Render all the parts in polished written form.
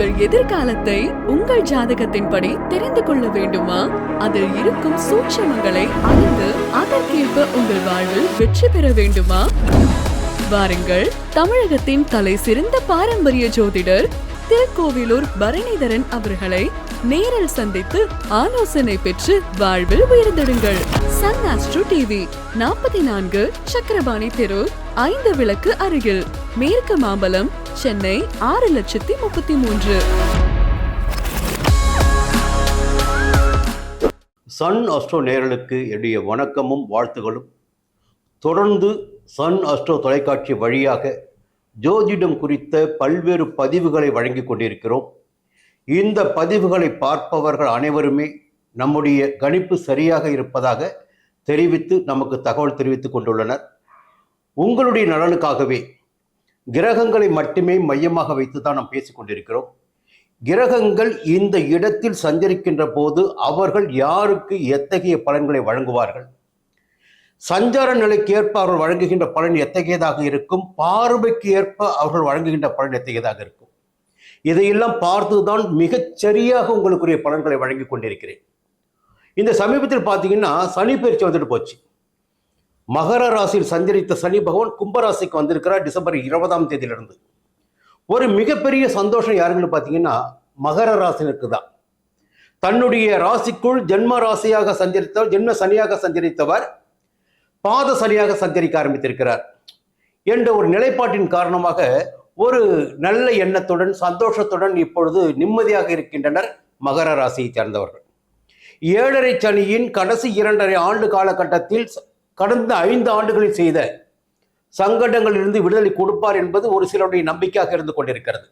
உங்கள் எதிர்காலத்தை உங்கள் ஜாதகத்தின்படி தெரிந்து கொள்ள வேண்டுமா? அதில் இருக்கும் சூட்சமங்களை அறிந்து அதற்கேற்ப உங்கள் வாழ்வில் வெற்றி பெற வேண்டுமா? வாருங்கள், தமிழகத்தின் தலை சிறந்த பாரம்பரிய ஜோதிடர் திருக்கோவிலூர் பரணிதரன் அவர்களை நேரில் சந்தித்து ஆலோசனை பெற்று வாழ்வில் உயர்ந்திடுங்கள். சன் ஆஸ்ட்ரோ டிவி 44 சக்கரபாணி தெரு, 5 விளக்கு அருகில், மேற்கு மாம்பலம், சென்னை 6,33,000. சன் அஸ்ட்ரோ நேயர்களுக்கு என்னுடைய வணக்கமும் வாழ்த்துகளும். தொடர்ந்து சன் அஸ்ட்ரோ தொலைக்காட்சி வழியாக ஜோதிடம் குறித்த பல்வேறு பதிவுகளை வழங்கி கொண்டிருக்கிறோம். இந்த பதிவுகளை பார்ப்பவர்கள் அனைவருமே நம்முடைய கணிப்பு சரியாக இருப்பதாக தெரிவித்து நமக்கு தகவல் தெரிவித்துக் கொண்டுள்ளனர். உங்களுடைய நலனுக்காகவே கிரகங்களை மட்டுமே மையமாக வைத்து தான் நாம் பேசிக் கொண்டிருக்கிறோம். கிரகங்கள் இந்த இடத்தில் சஞ்சரிக்கின்ற போது அவர்கள் யாருக்கு எத்தகைய பலன்களை வழங்குவார்கள், சஞ்சார நிலைக்கு ஏற்ப அவர்கள் வழங்குகின்ற பலன் எத்தகையதாக இருக்கும், பார்வைக்கு ஏற்ப அவர்கள் வழங்குகின்ற பலன் எத்தகையதாக இருக்கும், இதையெல்லாம் பார்த்துதான் மிகச் சரியாக உங்களுக்குரிய பலன்களை வழங்கி கொண்டிருக்கிறேன். இந்த சமீபத்தில் பார்த்தீங்கன்னா சனி பயிற்சி வந்துட்டு போச்சு. மகர ராசியில் சஞ்சரித்த சனி பகவான் கும்பராசிக்கு வந்திருக்கிறார் டிசம்பர் 20ஆம் தேதியிலிருந்து. ஒரு மிகப்பெரிய சந்தோஷம் யாருன்னு பார்த்தீங்கன்னா மகர ராசினருக்கு தான். தன்னுடைய ராசிக்குள் ஜென்ம ராசியாக சஞ்சரித்தவர், ஜென்ம சனியாக சஞ்சரித்தவர் பாத சனியாக சஞ்சரிக்க ஆரம்பித்திருக்கிறார் என்ற ஒரு நிலைப்பாட்டின் காரணமாக ஒரு நல்ல எண்ணத்துடன் சந்தோஷத்துடன் இப்பொழுது நிம்மதியாக இருக்கின்றனர் மகர ராசியை சேர்ந்தவர்கள். 7.5 சனியின் கடைசி 2.5 ஆண்டு காலகட்டத்தில் கடந்த 5 ஆண்டுகளில் செய்த சங்கடங்களிலிருந்து விடுதலை கொடுப்பார் என்பது ஒரு சிலருடைய நம்பிக்கையாக இருந்து கொண்டிருக்கிறது.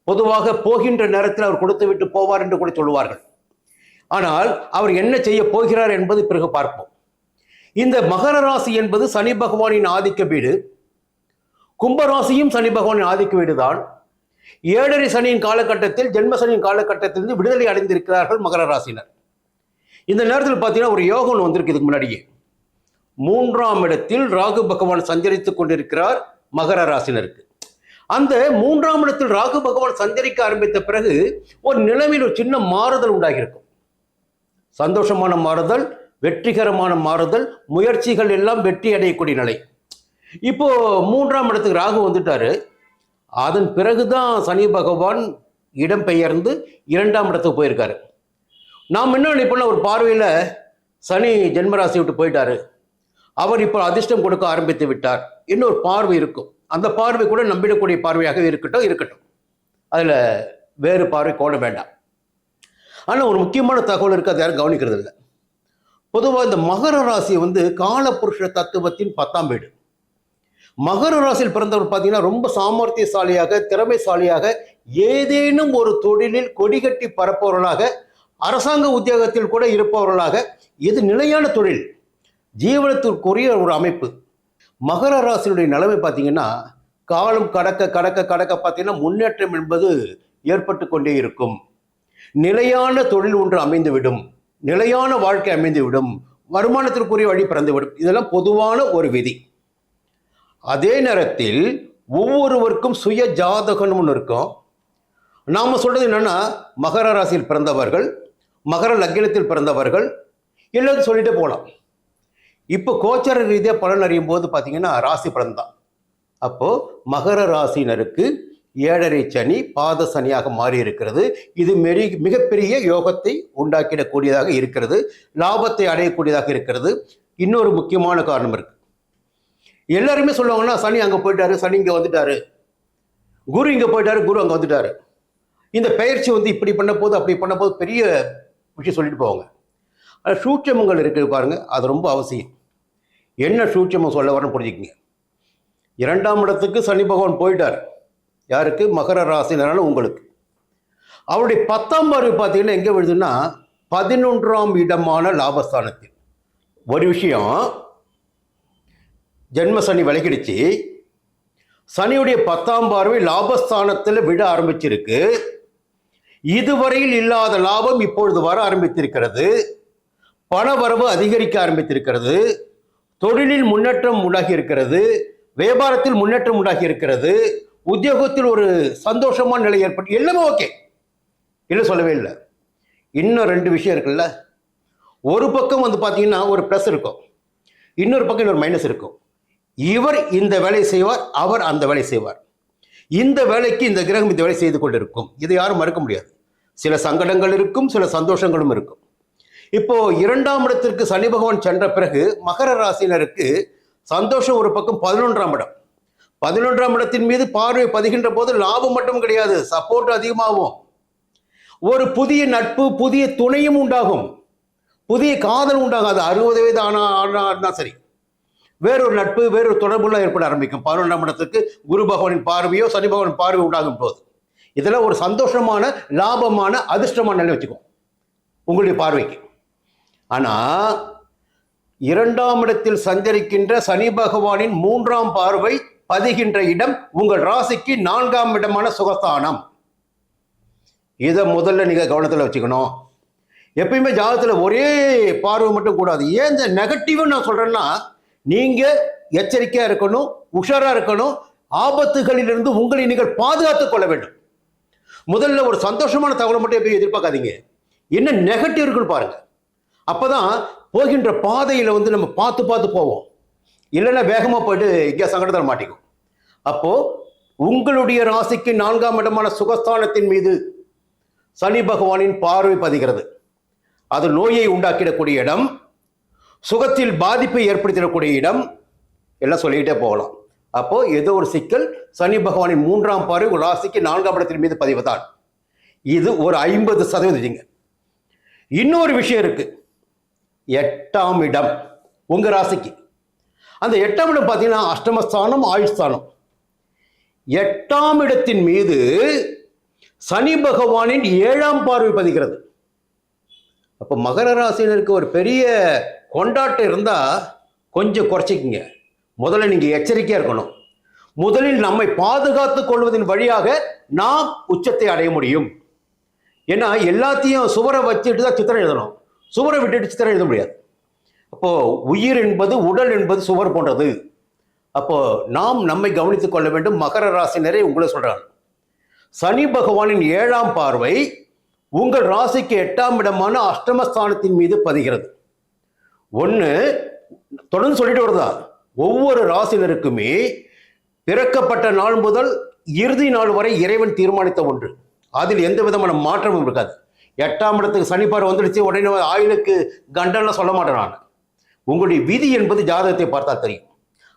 பொதுவாக போகின்ற நேரத்தில் அவர் கொடுத்து விட்டு போவார் என்று கூட சொல்லுவார்கள். ஆனால் அவர் என்ன செய்ய போகிறார் என்பது பிறகு பார்ப்போம். இந்த மகர ராசி என்பது சனி பகவானின் ஆதிக்க வீடு. கும்பராசியும் சனி பகவானின் ஆதிக்க வீடு தான். 7.5 சனியின் காலகட்டத்தில், ஜென்ம சனியின் காலகட்டத்திலிருந்து விடுதலை அடைந்திருக்கிறார்கள் மகர ராசினர். இந்த நேரத்தில் பார்த்தீங்கன்னா ஒரு யோகம் வந்திருக்கு. இதுக்கு முன்னாடியே 3ஆம் இடத்தில் ராகு பகவான் சஞ்சரித்துக் கொண்டிருக்கிறார் மகர ராசினருக்கு. அந்த 3ஆம் இடத்தில் ராகு பகவான் சஞ்சரிக்க ஆரம்பித்த பிறகு ஒரு நிலைமையில் ஒரு சின்ன மாறுதல் உண்டாகியிருக்கும். சந்தோஷமான மாறுதல், வெற்றிகரமான மாறுதல், முயற்சிகள் எல்லாம் வெற்றி அடையக்கூடிய நிலை. இப்போ 3ஆம் இடத்துக்கு ராகு வந்துட்டாரு. அதன் பிறகுதான் சனி பகவான் இடம்பெயர்ந்து 2ஆம் இடத்துக்கு போயிருக்காரு. நாம் என்ன நினைப்போம்னா ஒரு பார்வையில் சனி ஜென்மராசி விட்டு போயிட்டாரு, அவர் இப்போ அதிர்ஷ்டம் கொடுக்க ஆரம்பித்து விட்டார், இன்னொரு பார்வை இருக்கும். அந்த பார்வை கூட நம்பிடக்கூடிய பார்வையாக இருக்கட்டும், அதில் வேறு பார்வை கோண வேண்டாம். ஆனால் ஒரு முக்கியமான தகவல் இருக்குது, அதை யாரும் கவனிக்கிறது இல்லை. பொதுவாக இந்த மகர ராசி காலபுருஷ தத்துவத்தின் 10ஆம் வீடு. மகர ராசியில் பிறந்தவர் பார்த்தீங்கன்னா ரொம்ப சாமர்த்தியசாலியாக, திறமைசாலியாக, ஏதேனும் ஒரு தொழிலில் கொடிகட்டி பரப்பவர்களாக, அரசாங்க உத்தியோகத்தில் கூட இருப்பவர்களாக, இது நிலையான தொழில், ஜீவனத்திற்குரிய ஒரு அமைப்பு. மகர ராசியினுடைய நிலைமை பார்த்தீங்கன்னா காலம் கடக்க கடக்க கடக்க பார்த்தீங்கன்னா முன்னேற்றம் என்பது ஏற்பட்டு கொண்டே இருக்கும். நிலையான தொழில் ஒன்று அமைந்துவிடும், நிலையான வாழ்க்கை அமைந்துவிடும், வருமானத்திற்குரிய வழி பிறந்துவிடும். இதெல்லாம் பொதுவான ஒரு விதி. அதே நேரத்தில் ஒவ்வொருவருக்கும் சுய ஜாதகம் ஒன்று இருக்கும். நாம சொல்றது என்னன்னா மகர ராசியில் பிறந்தவர்கள், மகர லக்னத்தில் பிறந்தவர்கள் எல்லாரும் சொல்லிட்டு போகலாம். இப்போ கோச்சர ரீதியாக பலன் அறியும் போது பார்த்தீங்கன்னா ராசி பலன் தான். அப்போ மகர ராசினருக்கு 7.5 சனி பாத சனியாக மாறி இருக்கிறது. இது மிகப்பெரிய யோகத்தை உண்டாக்கிடக்கூடியதாக இருக்கிறது, லாபத்தை அடையக்கூடியதாக இருக்கிறது. இன்னொரு முக்கியமான காரணம் இருக்கு. எல்லாருமே சொல்லுவாங்கன்னா சனி அங்கே போயிட்டாரு, சனி இங்கே வந்துட்டாரு, குரு இங்கே போயிட்டாரு, குரு அங்கே வந்துட்டாரு. இந்த பயிற்சி இப்படி பண்ண போது அப்படி பண்ண போது பெரிய விஷயம் சொல்லிட்டு போவாங்க. ஆனால் சூட்சமங்கள் இருக்குது பாருங்க, அது ரொம்ப அவசியம். என்ன சூட்சமம் சொல்ல வரணும் புரிஞ்சுக்கிங்க. 2ஆம் இடத்துக்கு சனி பகவான் போயிட்டார். யாருக்கு? மகர ராசினரான உங்களுக்கு. அவருடைய 10ஆம் பார்வை பார்த்தீங்கன்னா எங்கே விழுதுன்னா 11ஆம் இடமான லாபஸ்தானத்தில். ஒரு விஷயம், ஜென்ம சனி விலகிடுச்சு, சனியுடைய 10ஆம் பார்வை லாபஸ்தானத்தில் விட ஆரம்பிச்சிருக்கு. இதுவரையில் இல்லாத லாபம் இப்பொழுது வர ஆரம்பித்திருக்கிறது. பண வரவு அதிகரிக்க ஆரம்பித்திருக்கிறது. தொழிலில் முன்னேற்றம் உண்டாகி இருக்கிறது. வியாபாரத்தில் முன்னேற்றம் உண்டாகி இருக்கிறது. உத்தியோகத்தில் ஒரு சந்தோஷமான நிலை ஏற்பட்டு எல்லாமே ஓகே, இல்லை சொல்லவே இல்லை. இன்னும் 2 விஷயம் இருக்குல்ல. ஒரு பக்கம் வந்து பார்த்தீங்கன்னா ஒரு ப்ளஸ் இருக்கும், இன்னொரு பக்கம் இன்னொரு மைனஸ் இருக்கும். இவர் இந்த வேலை செய்வார், அவர் அந்த வேலை செய்வார். இந்த வேலைக்கு இந்த கிரகம் இந்த வேலை செய்து கொண்டிருக்கும். இதை யாரும் மறுக்க முடியாது. சில சங்கடங்கள் இருக்கும், சில சந்தோஷங்களும் இருக்கும். இப்போ 2ஆம் இடத்திற்கு சனி பகவான் சென்ற பிறகு மகர ராசினருக்கு சந்தோஷம் ஒரு பக்கம். 11ஆம் இடம், 11ஆம் இடத்தின் மீது பார்வை பதிகின்ற போது லாபம் மட்டும் கிடையாது, சப்போர்ட் அதிகமாகும். ஒரு புதிய நட்பு, புதிய துணையும் உண்டாகும், புதிய காதல் உண்டாகாது. 60 வயது ஆனா சரி, வேறொரு நட்பு, வேறொரு தொடர்புலாம் ஏற்பட ஆரம்பிக்கும். 11ஆம் இடத்துக்கு குரு பகவானின் பார்வையோ சனி பகவானின் பார்வை உண்டாகும் போது இதெல்லாம் ஒரு சந்தோஷமான, லாபமான, அதிர்ஷ்டமான நிலை வச்சுக்கோ உங்களுடைய பார்வைக்கு. ஆனா 2ஆம் இடத்தில் சஞ்சரிக்கின்ற சனி பகவானின் 3ஆம் பார்வை பதிகின்ற இடம் உங்கள் ராசிக்கு 4ஆம் இடமான சுகஸ்தானம். இதை முதல்ல நீங்க கவனத்தில் வச்சுக்கணும். எப்பயுமே ஜாதகத்தில் ஒரே பார்வை மட்டும் கூடாது. ஏன் இந்த நெகட்டிவ்னு நான் சொல்றேன்னா, நீங்க எச்சரிக்கையா இருக்கணும், உஷாரா இருக்கணும். ஆபத்துகளிலிருந்து உங்களை நீங்கள் பாதுகாத்துக் கொள்ள வேண்டும். முதல்ல ஒரு சந்தோஷமான தகவலை மட்டும் எப்பயும் எதிர்பார்க்காதீங்க, என்ன நெகட்டிவ் இருக்குன்னு பாருங்க. அப்பதான் போகின்ற பாதையில வந்து நம்ம பார்த்து பார்த்து போவோம், இல்லைன்னா வேகமா போயிட்டு இங்கே சங்கடத்தில் மாட்டிக்கும். அப்போ உங்களுடைய ராசிக்கு 4ஆம் இடமான சுகஸ்தானத்தின் மீது சனி பகவானின் பார்வை பதிகிறது. அது நோயை உண்டாக்கிடக்கூடிய இடம், சுகத்தில் பாதிப்பை ஏற்படுத்திடக்கூடிய இடம், எல்லாம் சொல்லிக்கிட்டே போகலாம். அப்போ ஏதோ ஒரு சிக்கல். சனி பகவானின் 3ஆம் பார்வை ராசிக்கு 4ஆம் இடத்தின் மீது பதிவுதான். இது ஒரு 50%. இன்னொரு விஷயம் இருக்கு, 8ஆம் இடம் உங்க ராசிக்கு. அந்த 8ஆம் இடம் பார்த்தீங்கன்னா அஷ்டமஸ்தானம், ஆயுஷ்ஸ்தானம். 8ஆம் இடத்தின் மீது சனி பகவானின் 7ஆம் பார்வை பதிகிறது. அப்போ மகர ராசினருக்கு ஒரு பெரிய கொண்டாட்டம் இருந்தா கொஞ்சம் குறைச்சிக்கங்க. முதல்ல நீங்க எச்சரிக்கையா இருக்கணும். முதலில் நம்மை பாதுகாத்துக் கொள்வதன் வழியாக நாம் உச்சத்தை அடைய முடியும். ஏன்னா எல்லாத்தையும் சுவரை வச்சுட்டு தான் சித்திரம் எழுதணும், சுவரை விட்டுட்டு சித்திரம் எழுத முடியாது. அப்போ உயிர் என்பது, உடல் என்பது சுவர் போன்றது. அப்போ நாம் நம்மை கவனித்துக் கொள்ள வேண்டும். மகர ராசினரை உங்களை சொல்றாங்க, சனி பகவானின் 7ஆம் பார்வை உங்கள் ராசிக்கு 8ஆம் இடமான அஷ்டமஸ்தானத்தின் மீது பதிகிறது. ஒன்று தொடர்ந்து சொல்லிட்டு வருதா, ஒவ்வொரு ராசினருக்குமே பிறக்கப்பட்ட நாள் முதல் இறுதி நாள் வரை இறைவன் தீர்மானித்த ஒன்று, அதில் எந்த விதமான மாற்றமும் இருக்காது. 8ஆம் இடத்துக்கு சனி பார்வை வந்துடுச்சு உடனே ஆயுளுக்கு கண்டன்லாம் சொல்ல மாட்டேன் நான். உங்களுடைய விதி என்பது ஜாதகத்தை பார்த்தா தெரியும்.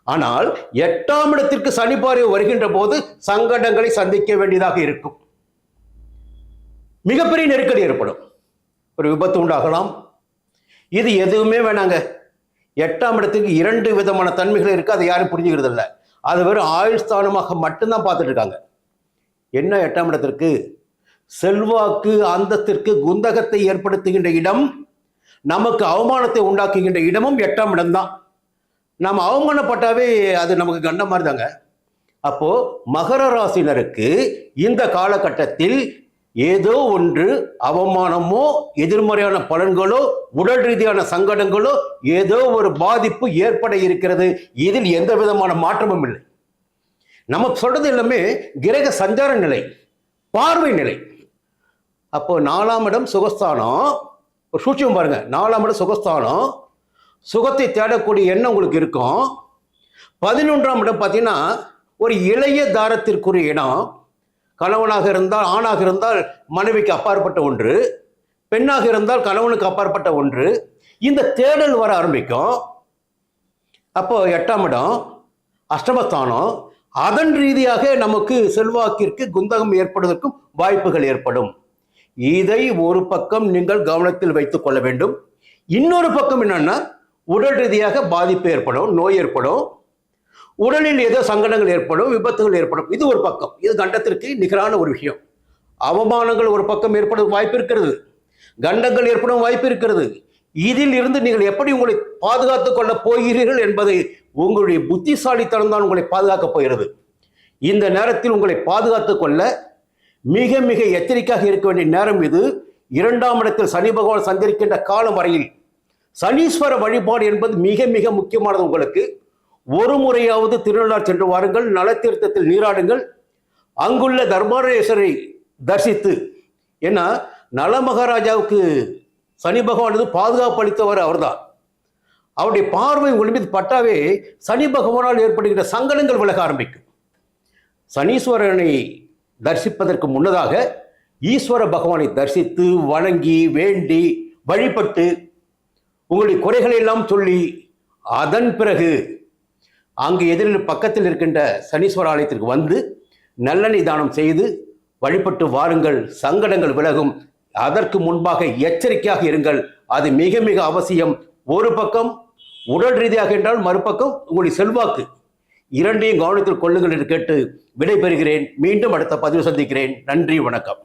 ஆனால் 8ஆம் இடத்திற்கு சனி பார்வை வருகின்ற போது சங்கடங்களை சந்திக்க வேண்டியதாக இருக்கும். மிகப்பெரிய நெருக்கடி ஏற்படும், ஒரு விபத்து உண்டாகலாம். இது எதுவுமே வேணாங்க. 8ஆம் இடத்துக்கு 2 விதமான தன்மைகள் இருக்கு, அதை யாரும் புரிஞ்சுக்கிறது இல்லை. அது வெறும் ஆயுள்ஸ்தானமாக மட்டும்தான் பார்த்துட்டு இருக்காங்க. என்ன 8ஆம் இடத்திற்கு செல்வாக்கு, அந்தத்திற்கு குந்தகத்தை ஏற்படுத்துகின்ற இடம், நமக்கு அவமானத்தை உண்டாக்குகின்ற இடமும் 8ஆம் இடம்தான். நம்ம அவமானப்பட்டாவே அது நமக்கு கண்ட மாதிரி தாங்க. அப்போ மகர ராசினருக்கு இந்த காலகட்டத்தில் ஏதோ ஒன்று அவமானமோ, எதிர்மறையான பலன்களோ, உடல் ரீதியான சங்கடங்களோ, ஏதோ ஒரு பாதிப்பு ஏற்பட இருக்கிறது. இதில் எந்த விதமான மாற்றமும் இல்லை. நம்ம சொல்றது எல்லாமே கிரக சஞ்சார நிலை, பார்வை நிலை. அப்போ 4ஆம் இடம் சுகஸ்தானம், ஒரு சூட்சம் பாருங்க. 4ஆம் இடம் சுகஸ்தானம், சுகத்தை தேடக்கூடிய எண்ணம் உங்களுக்கு இருக்கும். 11ஆம் இடம் பார்த்தீங்கன்னா ஒரு இளைய தாரத்திற்குரிய இடம். கணவனாக இருந்தால், ஆணாக இருந்தால் மனைவிக்கு அப்பாற்பட்ட ஒன்று, பெண்ணாக இருந்தால் கணவனுக்கு அப்பாற்பட்ட ஒன்று. இந்த தேடல் வர ஆரம்பிக்கும். அப்போ 8ஆம் இடம் அஷ்டமஸ்தானம், அதன் ரீதியாக நமக்கு செல்வாக்கிற்கு குந்தகம் ஏற்படுவதற்கும் வாய்ப்புகள் ஏற்படும். இதை ஒரு பக்கம் நீங்கள் கவனத்தில் வைத்துக் கொள்ள வேண்டும். இன்னொரு பக்கம் என்னன்னா, உடல் ரீதியாக பாதிப்பு ஏற்படும், நோய் ஏற்படும், உடலில் ஏதோ சங்கடங்கள் ஏற்படும், விபத்துகள் ஏற்படும். இது ஒரு பக்கம். இது கண்டத்திற்கு நிகரான ஒரு விஷயம். அவமானங்கள் ஒரு பக்கம் ஏற்படும் வாய்ப்பு இருக்கிறது, கண்டங்கள் ஏற்படும் வாய்ப்பு இருக்கிறது. இதில் இருந்து நீங்கள் எப்படி உங்களை பாதுகாத்துக் கொள்ள போகிறீர்கள் என்பதை உங்களுடைய புத்திசாலித்தனம் தான் உங்களை பாதுகாக்கப் போகிறது. இந்த நேரத்தில் உங்களை பாதுகாத்துக் கொள்ள மிக மிக எச்சரிக்கையாக இருக்க வேண்டிய நேரம் இது. 2ஆம் இடத்தில் சனி பகவான் சஞ்சரிக்கின்ற காலம் வரையில் சனீஸ்வர வழிபாடு என்பது மிக மிக முக்கியமானது. உங்களுக்கு ஒரு முறையாவது திருநள்ளார் சென்று வாருங்கள், நலத்தீர்த்தத்தில் நீராடுங்கள். அங்குள்ள தர்பாரேஸ்வரை தரிசித்து, ஏன்னா நல மகாராஜாவுக்கு சனி பகவான் பாதுகாப்பு அளித்தவர் அவர்தான். அவருடைய பார்வை உங்கள் மீது பட்டாவே சனி பகவானால் ஏற்படுகின்ற சங்கடங்கள் விலக ஆரம்பிக்கும். சனீஸ்வரனை தரிசிப்பதற்கு முன்னதாக ஈஸ்வர பகவானை தரிசித்து வணங்கி வேண்டி வழிபட்டு உங்களுடைய குறைகளை எல்லாம் சொல்லி அதன் பிறகு அங்கு எதிரில் பக்கத்தில் இருக்கின்ற சனீஸ்வர ஆலயத்திற்கு வந்து நல்லெண்ணெய் தானம் செய்து வழிபட்டு வாருங்கள், சங்கடங்கள் விலகும். அதற்கு முன்பாக எச்சரிக்கையாக இருங்கள், அது மிக மிக அவசியம். ஒரு பக்கம் உடல் ரீதியாக என்றால், மறுபக்கம் உங்களுடைய செல்வாக்கு, இரண்டையும் கவனத்தில் கொள்ளுங்கள் என்று கேட்டு விடைபெறுகிறேன். மீண்டும் அடுத்த பதிவு சந்திக்கிறேன். நன்றி, வணக்கம்.